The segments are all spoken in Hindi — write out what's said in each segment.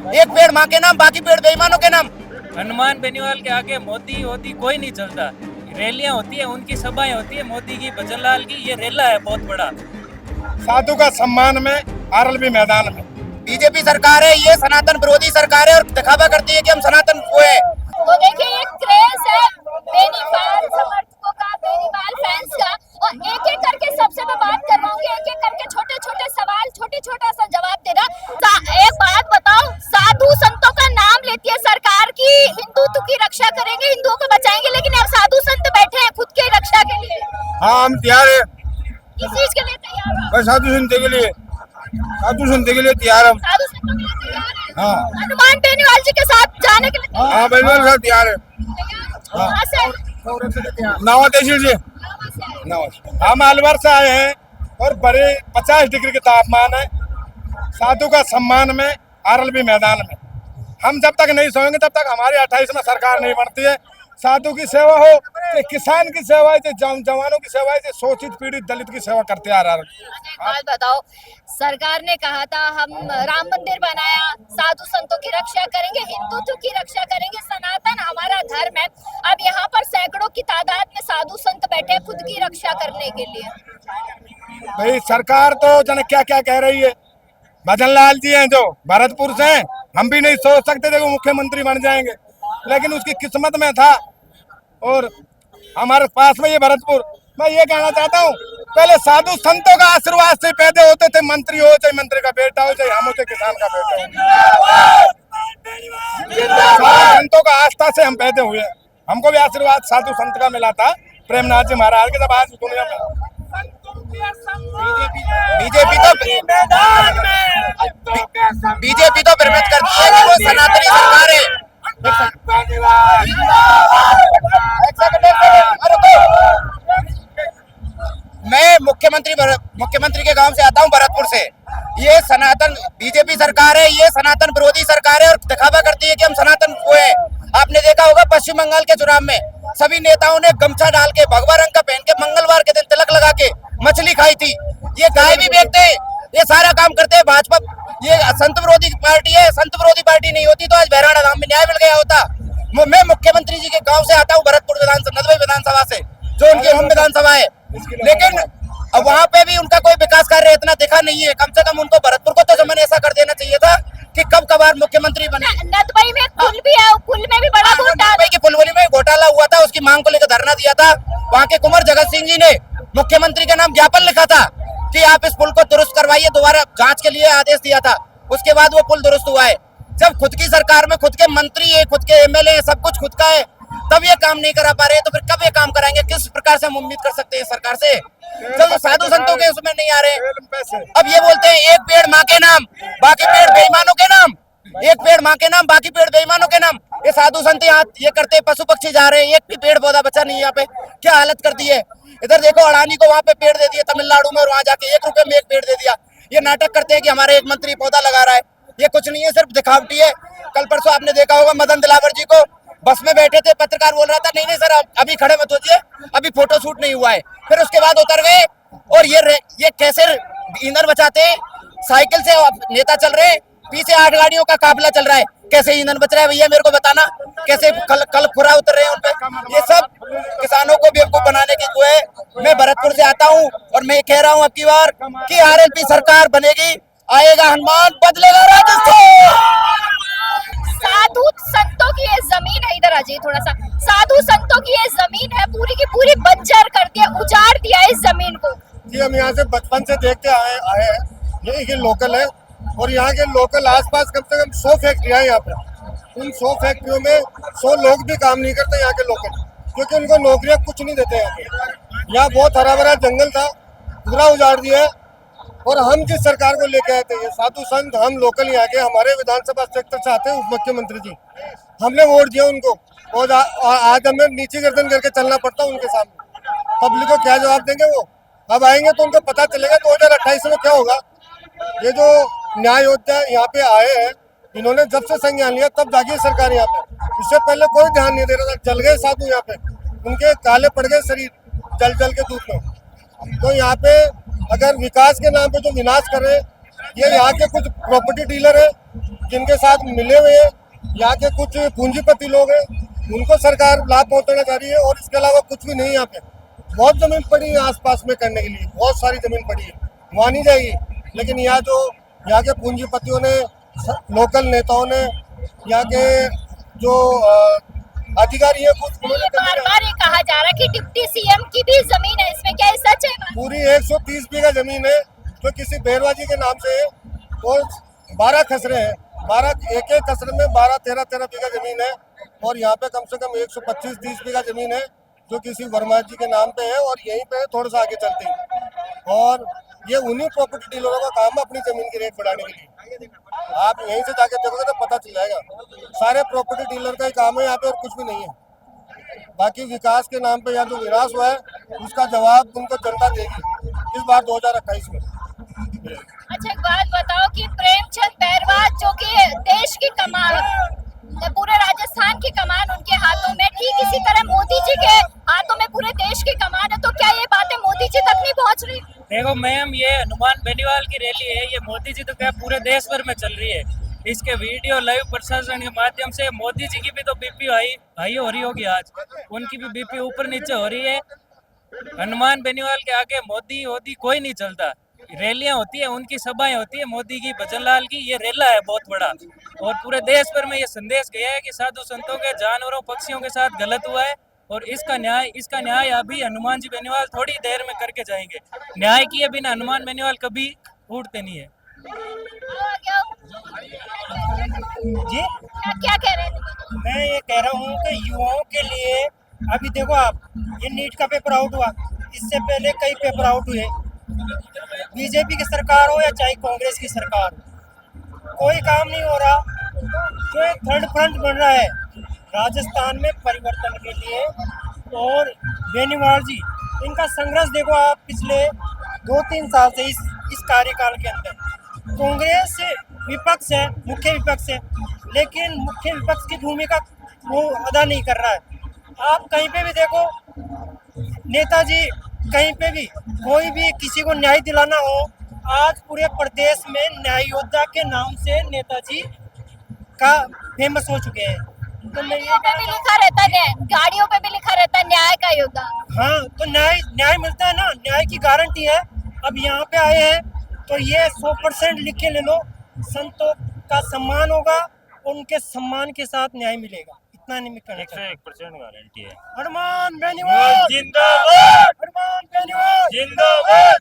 एक पेड़ माँ के नाम, बाकी पेड़ बेईमानों के नाम। हनुमान बेनीवाल के आगे मोदी होती कोई नहीं चलता। रैलियां होती है, उनकी सभाएं होती है, मोदी की, भजनलाल की, ये रेला है बहुत बड़ा। साधु का सम्मान में आरएलबी मैदान में। बीजेपी सरकार है, ये सनातन विरोधी सरकार है और दिखावा करती है कि हम सनातन वो है। तो देखिए एक क्रेज है बेनीवाल समर्थकों का, बेनीवाल फैंस का, और एक एक करके सबसे मैं बात करवाऊंगी, एक एक करके छोटे छोटे सवाल, छोटा सा जवाब देना। एक बात बताओ, साधु संतों का नाम लेती है सरकार की हिंदुत्व की रक्षा करेंगे, हिंदुओं को बचाएंगे, लेकिन अब साधु संत बैठे हैं खुद की रक्षा के लिए। हाँ, हम तैयार है। किस चीज के लिए तैयार है? बस साधु संत के लिए, साधु संत के लिए तैयार हम। साधु संतों के लिए तैयार है। हाँ। हनुमान बेनीवाल जी के साथ जाने के लिए हाँ, बेनीवाल साहब तैयार है। कहाँ से? नावा तहसील से। हम अलवर से आए हैं और बड़े 50 डिग्री के तापमान है। साधु का सम्मान में आरएलबी मैदान में। हम जब तक नहीं सोएंगे तब तक हमारी 28 में सरकार नहीं बनती है। साधु की सेवा हो, चाहे किसान की सेवा है, चाहे जवानों की सेवा है, चाहे शोषित पीड़ित दलित की सेवा करते आ रहा है। एक बात बताओ, सरकार ने कहा था हम राम मंदिर बनाया, साधु संतों की रक्षा करेंगे, हिंदुत्व की रक्षा करेंगे, सनातन हमारा धर्म है। अब यहाँ पर सैकड़ों की तादाद में साधु संत बैठे खुद की रक्षा करने के लिए। भाई सरकार तो जाने क्या क्या कह रही है। भजनलाल जी हैं जो भरतपुर से हैं, हम भी नहीं सोच सकते थे वो मुख्यमंत्री बन जाएंगे, लेकिन उसकी किस्मत में था। और हमारे पास में ये भरतपुर, मैं ये कहना चाहता हूँ, पहले साधु संतों का आशीर्वाद से पैदा होते थे, मंत्री हो चाहे मंत्री का बेटा हो, चाहे हम हो चाहे किसान का बेटा हो। साधु संतों का आस्था से हम पैदा हुए। हमको भी आशीर्वाद साधु संत का मिला था, प्रेमनाथ जी महाराज के। जब आज दुनिया में बीजेपी तो भ्रमित करती है कि वो सनातनी सरकार है। मैं मुख्यमंत्री के गांव से आता हूं, भरतपुर से। ये सनातन बीजेपी सरकार है, ये सनातन विरोधी सरकार है और दिखावा करती है कि हम सनातन वो है। आपने देखा होगा पश्चिम बंगाल के चुनाव में सभी नेताओं ने गमछा डाल के, भगवा रंग का पहन के, मंगलवार के दिन तिलक लगा के मछली खाई थी। ये गाय भी बेचते, ये सारा काम करते हैं भाजपा। ये संत विरोधी पार्टी है, संत विरोधी पार्टी नहीं होती तो आज बहराना गांव में न्याय मिल गया होता। मैं मुख्यमंत्री जी के गांव से आता हूँ, भरतपुर विधानसभा से, जो उनकी होम विधानसभा है, लेकिन अब वहाँ पे भी उनका कोई विकास कार्य इतना दिखा नहीं है। कम से कम उनको भरतपुर को तो जमन ऐसा कर देना चाहिए था कि कब कभार मुख्यमंत्री बने। नदबई में पुल भी है, पुल में भी बड़ा घोटाला, की पुलवली में घोटाला हुआ था, उसकी मांग को लेकर धरना दिया था। वहाँ के कुंवर जगत सिंह जी ने मुख्यमंत्री के नाम ज्ञापन लिखा था कि आप इस पुल को दुरुस्त करवाइए, दोबारा जांच के लिए आदेश दिया था। उसके बाद वो पुल दुरुस्त हुआ है। जब खुद की सरकार में खुद के मंत्री है, खुद के एमएलए है, सब कुछ खुद का है, तब ये काम नहीं करा पा रहे, तो फिर कब ये काम कराएंगे? किस प्रकार से हम उम्मीद कर सकते हैं सरकार से जब साधु संतों के उसमें नहीं आ रहे? अब ये बोलते हैं एक पेड़ माँ के नाम, बाकी पेड़ बेईमानों के नाम। एक पेड़ माँ के नाम, बाकी पेड़ बेईमानों के नाम। ये साधु संत यहाँ ये करते, पशु पक्षी जा रहे हैं, एक भी पेड़ पौधा बचा नहीं। यहाँ पे क्या हालत कर दी है। इधर देखो अडानी को वहाँ पे पेड़ दे दिए तमिलनाडु में, और वहाँ जाके 1 रुपए में एक पेड़ दे दिया। ये नाटक करते हैं कि हमारे एक मंत्री पौधा लगा रहा है। ये कुछ नहीं है, सिर्फ दिखावटी है। कल परसों आपने देखा होगा मदन दिलावर जी को, बस में बैठे थे, पत्रकार बोल रहा था नहीं सर अभी खड़े मत होइए, अभी फोटो शूट नहीं हुआ है। फिर उसके बाद उतर गए। और ये कैसे ईंधन बचाते हैं? साइकिल से नेता चल रहे, पीछे 8 गाड़ियों का काफिला चल रहा है, कैसे ईंधन बच रहा है भैया मेरे को बताना? कैसे कल खुरा उतर रहे हैं उन पे? ये सब किसानों को बेवकूफ बनाने की जो है। मैं भरतपुर से आता हूँ और मैं कह रहा हूँ अब की बार कि आरएलपी सरकार बनेगी, आएगा हनुमान, बदलेगा राजस्थान। साधु संतों की ये जमीन है, इधर आ जाइए थोड़ा सा। साधु संतों की ये जमीन है, पूरी की पूरी बंजर कर दिया, उजाड़ दिया इस जमीन को। जी हम यहाँ से बचपन से देखते आए हैं। ये लोकल है और यहाँ के लोकल आसपास कम से कम 100 फैक्ट्रियाँ हैं यहाँ पे। उन 100 फैक्ट्रियों में 100 लोग भी काम नहीं करते यहाँ के लोकल, क्योंकि उनको नौकरियाँ कुछ नहीं देते यहाँ पे। यहाँ बहुत हरा भरा जंगल था, पूरा उजाड़ दिया है। और हम जिस सरकार को लेके आए थे, ये साधु संत, हम लोकल यहाँ के, हमारे विधानसभा क्षेत्र से आते हैं उप मुख्यमंत्री जी, हमने वोट दिया उनको। और आज हमें नीचे गर्दन करके चलना पड़ता उनके सामने। पब्लिक को क्या जवाब देंगे वो? अब आएंगे तो उनको पता चलेगा 2028 में क्या होगा। ये जो न्याय योद्धा यहाँ पे आए हैं, इन्होंने जब से संज्ञान लिया तब जागी सरकार यहाँ पे। इससे पहले कोई ध्यान नहीं दे रहा था। जल गए साधु यहाँ पे, उनके काले पड़ गए शरीर जल के धूप में। तो यहाँ पे अगर विकास के नाम पे जो विनाश कर रहे हैं, ये यहाँ के कुछ प्रॉपर्टी डीलर है जिनके साथ मिले हुए हैं यहाँ के कुछ पूंजीपति लोग हैं, उनको सरकार लाभ पहुंचाना चाह रही है और इसके अलावा कुछ भी नहीं। यहाँ पे बहुत जमीन पड़ी है आसपास में करने के लिए, बहुत सारी जमीन पड़ी है, वहाँ नहीं जाएगी। लेकिन यहाँ के पूंजीपतियों ने, लोकल नेताओं ने, यहाँ के जो अधिकारी है कुछ, ये बार-बार ये कहा जा रहा है कि डिप्टी सीएम की भी जमीन है, इसमें क्या ये सच है? पूरी 130 बीघा जमीन है जो किसी बेरवाजी के नाम से है और 12 खसरे हैं, 12 एक खसरे में 12-13 बीघा जमीन है और यहाँ पे कम से कम 125-30 बीघा जमीन है जो किसी वर्मा जी के नाम पे है और यहीं पे थोड़ा सा आगे चलते हैं। और ये उन्हीं प्रॉपर्टी डीलरों का काम है अपनी जमीन की रेट बढ़ाने के लिए। आप यहीं से जाके देखोगे तो पता चल जाएगा, सारे प्रॉपर्टी डीलर का ही काम है यहाँ पे और कुछ भी नहीं है। बाकी विकास के नाम पे यहाँ जो विनाश हुआ है उसका जवाब उनको जनता देगी इस बार 2028 में। अच्छा, एक बात बताओ कि प्रेमचंद बैरवाज जो कि देश की कमान, पूरे राजस्थान की कमान उनके हाथों में, ठीक इसी तरह मोदी जी के हाथों में पूरे देश की कमान है, तो क्या ये बातें मोदी जी तक नहीं पहुंच रही? देखो मैम, ये हनुमान बेनीवाल की रैली है, ये मोदी जी तो क्या पूरे देश भर में चल रही है। इसके वीडियो लाइव प्रशासन के माध्यम से मोदी जी की भी तो बीपी हाई हो रही होगी, आज उनकी भी बीपी ऊपर नीचे हो रही है। हनुमान बेनीवाल के आगे मोदी कोई नहीं चलता। रैलियां होती है, उनकी सभाएं होती है, मोदी की, भजनलाल की, ये रेला है बहुत बड़ा। और पूरे देश भर में ये संदेश गया है कि साधु संतों के, जानवरों, पक्षियों के साथ गलत हुआ है और इसका न्याय अभी हनुमान जी बेनीवाल थोड़ी देर में करके जाएंगे। न्याय किए बिना हनुमान बेनीवाल कभी उठते नहीं है। जी, क्या कह रहे थे? मैं ये कह रहा हूँ कि युवाओं के लिए अभी देखो आप, ये नीट का पेपर आउट हुआ, इससे पहले कई पेपर आउट हुए, बीजेपी की सरकार हो या चाहे कांग्रेस की सरकार, कोई काम नहीं हो रहा। जो एक थर्ड फ्रंट बन रहा है राजस्थान में परिवर्तन के लिए, और बेनीवाल जी, इनका संघर्ष देखो आप पिछले 2-3 साल से इस कार्यकाल के अंदर। कांग्रेस विपक्ष है, मुख्य विपक्ष है, लेकिन मुख्य विपक्ष की भूमिका वो अदा नहीं कर रहा है। आप कहीं पे भी देखो, नेताजी कहीं पे भी कोई भी किसी को न्याय दिलाना हो, आज पूरे प्रदेश में न्याय योद्धा के नाम से नेताजी का फेमस हो चुके हैं। तो मैं ये पे भी लिखा रहता है, गाड़ियों पे भी लिखा रहता है न्याय का योद्धा। हाँ, तो न्याय मिलता है ना, न्याय की गारंटी है। अब यहाँ पे आए हैं तो ये 100% लिख के ले लो, संतों का सम्मान होगा, उनके सम्मान के साथ न्याय मिलेगा। इतना नहीं मैं कहना चाहता। 100% गारंटी है। हनुमान बेनीवाल जिंदाबाद, हनुमान बेनीवाल जिंदाबाद।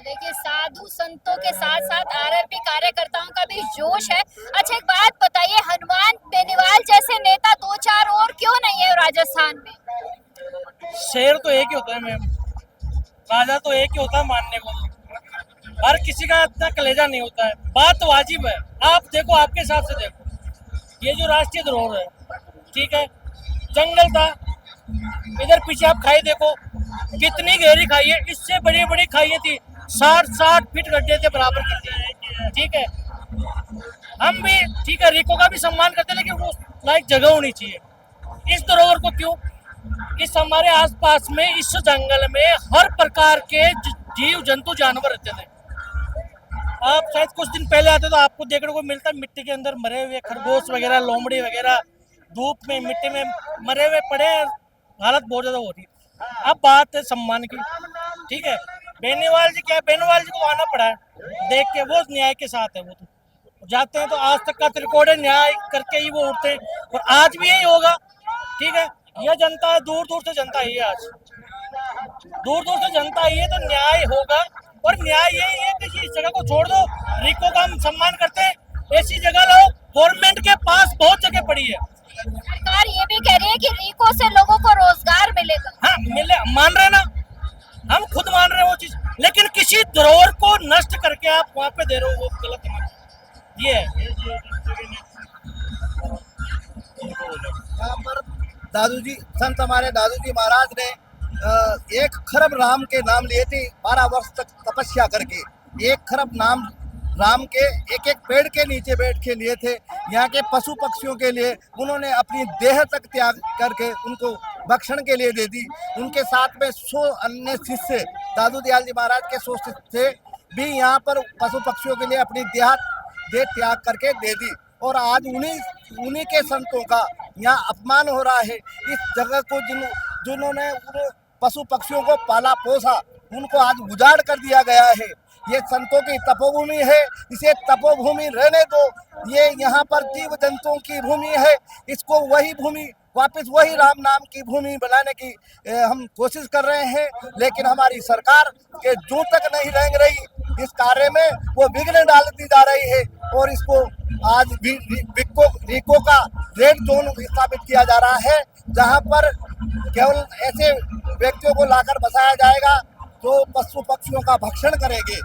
देखिए, साधु संतों के साथ साथ आरएलपी कार्यकर्ताओं का भी जोश है। अच्छा, एक बात बताइए, हनुमान बेनीवाल जैसे नेता 2-4 और क्यों नहीं है राजस्थान में? शेर तो एक ही होता है मैम, राजा तो एक ही होता है मानने को, हर किसी का इतना कलेजा नहीं होता है। बात तो वाजिब है। आप देखो, आपके हिसाब से देखो, ये जो राष्ट्रीय धरोहर है, ठीक है, जंगल था, इधर पीछे आप खाई देखो कितनी गहरी खाई है, इससे बड़ी बड़ी खाई थी, 60 फीट गड्ढे थे बराबर की, ठीक है। हम भी ठीक है, रिको का भी सम्मान करते, लेकिन वो लाइक जगह होनी चाहिए। इस धरोहर को क्यों, इस हमारे आसपास में इस जंगल में हर प्रकार के जीव जंतु जानवर रहते थे। आप शायद कुछ दिन पहले आते तो आपको देखने को मिलता मिट्टी के अंदर मरे हुए खरगोश वगैरह, लोमड़ी वगैरह, धूप में मिट्टी में मरे हुए पड़े, हालत बहुत ज्यादा हो रही है। अब बात है सम्मान की, ठीक है। बेनीवाल जी, क्या बेनीवाल जी को आना पड़ा है देख के, वो न्याय के साथ है। वो तो जाते हैं तो आज तक का रिकॉर्ड है, न्याय करके ही वो उठते हैं और आज भी यही होगा, ठीक है। यह जनता है, दूर दूर से जनता ही है, आज दूर दूर से जनता ही है, तो न्याय होगा। और न्याय यही है कि इस जगह को छोड़ दो, रिको का हम सम्मान करते हैं, ऐसी जगह लो, गवर्नमेंट के पास बहुत जगह पड़ी है। सरकार ये भी कह रही है कि रिको से लोगों को रोजगार मिलेगा। हाँ मिले, मान रहे ना, हम खुद मान रहे हैं वो चीज, लेकिन किसी धरोहर को नष्ट करके आप वहाँ पे दे रहे हो, वो गलत है। ये है यहाँ पर दादू जी, संत हमारे दादू जी महाराज ने 1 खरब राम के नाम लिए थे, 12 वर्ष तक तपस्या करके 1 खरब नाम राम के एक पेड़ के नीचे बैठ के लिए थे। यहाँ के पशु पक्षियों के लिए उन्होंने अपनी देह तक त्याग करके उनको भक्षण के लिए दे दी। उनके साथ में 100 अन्य शिष्य, दादू दयाल जी महाराज के 100 शिष्य भी यहाँ पर पशु पक्षियों के लिए अपनी देह त्याग करके दे दी। और आज उन्हीं के संतों का यहाँ अपमान हो रहा है। इस जगह को जिन्होंने पशु पक्षियों को पाला पोसा, उनको आज उजाड़ कर दिया गया है। ये संतों की तपोभूमि है, इसे तपोभूमि रहने दो। ये यहाँ पर जीव जंतुओं की भूमि है, इसको वही भूमि वापस वही राम नाम की भूमि बनाने की हम कोशिश कर रहे हैं। लेकिन हमारी सरकार के जूं तक नहीं रेंग रही इस कार्य में, वो विघ्न डालती जा रही है। और इसको आज भी रिको का रेड जोन स्थापित किया जा रहा है, जहां पर केवल ऐसे व्यक्तियों को लाकर बसाया जाएगा जो पशु पक्षियों का भक्षण करेंगे।